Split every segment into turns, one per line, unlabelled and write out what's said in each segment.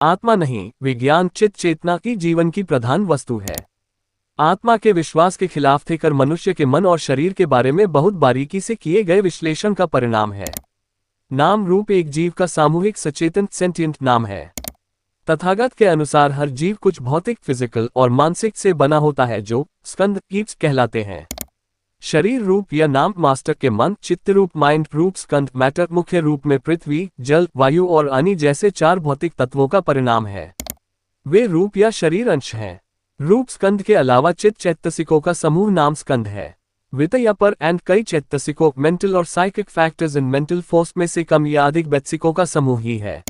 आत्मा नहीं, विज्ञान चित्त चेतना की जीवन की प्रधान वस्तु है। आत्मा के विश्वास के खिलाफ थे कर मनुष्य के मन और शरीर के बारे में बहुत बारीकी से किए गए विश्लेषण का परिणाम है। नाम रूप एक जीव का सामूहिक सचेतन सेंटिएंट नाम है। तथागत के अनुसार हर जीव कुछ भौतिक फिजिकल और मानसिक से बना होता है जो स्कंद कीप्स कहलाते हैं। शरीर रूप या नाम मास्टर के मन, चित्त रूप माइंड रूप स्कंद मैटर मुख्य रूप में पृथ्वी, जल, वायु और अग्नि जैसे 4 भौतिक तत्वों का परिणाम है। वे रूप या शरीर अंश हैं। रूप स्कंद के अलावा चित्त चैतसिकों का समूह नाम स्कंद है। वित्त या पर एंड कई चैतसिकों मेंटल और psychic factors in mental force में से कम या अधिक वैतसिकों का समूह ही है।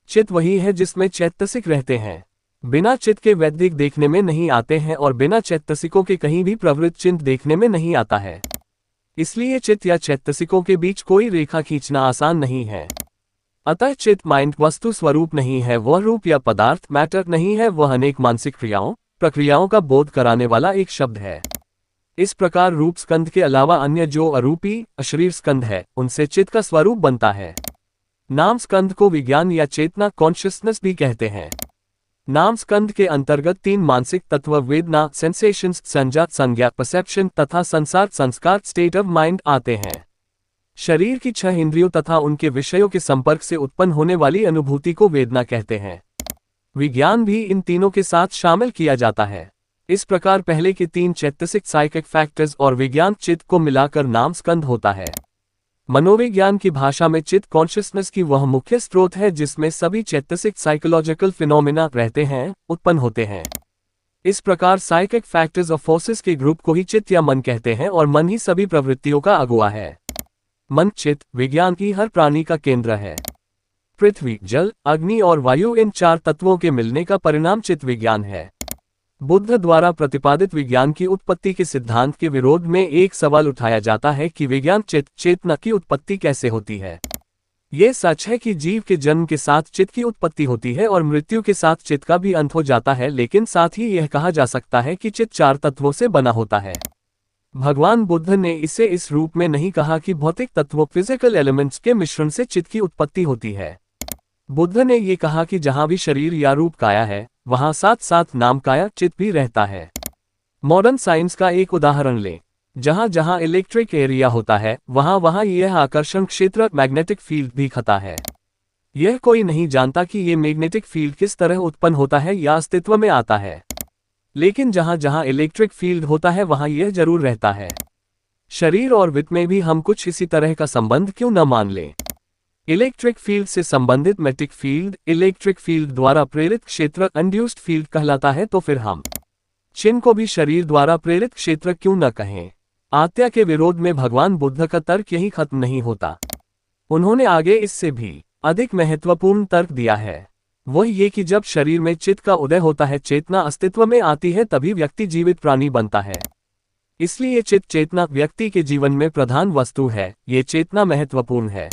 चित्त वही है जिसमें चैतसिक रहते हैं। बिना चित्त के वैदिक देखने में नहीं आते हैं और बिना चैतसिकों के कहीं भी प्रवृत्त चिन्ह देखने में नहीं आता है। इसलिए चित्त या चैतसिकों के बीच कोई रेखा खींचना आसान नहीं है। अतः चित्त माइंड वस्तु स्वरूप नहीं है, वह रूप या पदार्थ मैटर नहीं है, वह अनेक मानसिक क्रियाओं प्रक्रियाओं का बोध कराने वाला एक शब्द है। इस प्रकार रूप स्कंद के अलावा अन्य जो अरूपी अशरीर स्कंद है उनसे चित्त का स्वरूप बनता है। नाम स्कंद को विज्ञान या चेतना कॉन्शियसनेस भी कहते हैं। नाम स्कंद के अंतर्गत 3 मानसिक तत्व वेदना सेंसेशंस संज्ञा संज्ञा परसेप्शन तथा संसार संस्कार स्टेट ऑफ माइंड आते हैं। शरीर की 6 इंद्रियों तथा उनके विषयों के संपर्क से उत्पन्न होने वाली अनुभूति को वेदना कहते हैं। विज्ञान भी इन तीनों के साथ शामिल किया जाता है। इस प्रकार पहले के 3 चैतसिक साइकिक फैक्टर्स और विज्ञान चित्त को मिलाकर नाम स्कंद होता है। मनोविज्ञान की भाषा में चित्त कॉन्शियसनेस की वह मुख्य स्रोत है जिसमें सभी चैतसिक साइकोलॉजिकल फिनोमिना रहते हैं, उत्पन्न होते हैं। इस प्रकार साइकिक फैक्टर्स और फोर्सेस के ग्रुप को ही चित्त या मन कहते हैं और मन ही सभी प्रवृत्तियों का अगुआ है। मन चित्त विज्ञान की हर प्राणी का केंद्र है। पृथ्वी, जल, अग्नि और वायु इन 4 तत्वों के मिलने का परिणाम चित्त विज्ञान है। बुद्ध द्वारा प्रतिपादित विज्ञान की उत्पत्ति के सिद्धांत के विरोध में एक सवाल उठाया जाता है कि विज्ञान चित्त चेतना की उत्पत्ति कैसे होती है। ये सच है कि जीव के जन्म के साथ चित्त की उत्पत्ति होती है और मृत्यु के साथ चित्त का भी अंत हो जाता है, लेकिन साथ ही यह कहा जा सकता है कि चित्त 4 तत्वों से बना होता है। भगवान बुद्ध ने इसे इस रूप में नहीं कहा कि भौतिक तत्वों फिजिकल एलिमेंट्स के मिश्रण से चित्त की उत्पत्ति होती है। बुद्ध ने ये कहा कि जहां भी शरीर या रूप काया है वहां साथ साथ नाम काया चित्त भी रहता है। मॉडर्न साइंस का एक उदाहरण लें। जहां जहां इलेक्ट्रिक एरिया होता है वहां वहां यह आकर्षण क्षेत्र मैग्नेटिक फील्ड भी खता है। यह कोई नहीं जानता कि यह मैग्नेटिक फील्ड किस तरह उत्पन्न होता है या अस्तित्व में आता है, लेकिन जहां जहां इलेक्ट्रिक फील्ड होता है वहां यह जरूर रहता है। शरीर और वित्त में भी हम कुछ इसी तरह का संबंध क्यों न मान लें। इलेक्ट्रिक फील्ड से संबंधित मैग्नेटिक फील्ड इलेक्ट्रिक फील्ड द्वारा प्रेरित क्षेत्र इंड्यूस्ड फील्ड कहलाता है, तो फिर हम चिन्ह को भी शरीर द्वारा प्रेरित क्षेत्र क्यों न कहें। आत्या के विरोध में भगवान बुद्ध का तर्क यही खत्म नहीं होता। उन्होंने आगे इससे भी अधिक महत्वपूर्ण तर्क दिया है। वह ये कि जब शरीर में चित्त का उदय होता है, चेतना अस्तित्व में आती है, तभी व्यक्ति जीवित प्राणी बनता है। इसलिए चित्त चेतना व्यक्ति के जीवन में प्रधान वस्तु है। ये चेतना महत्वपूर्ण है।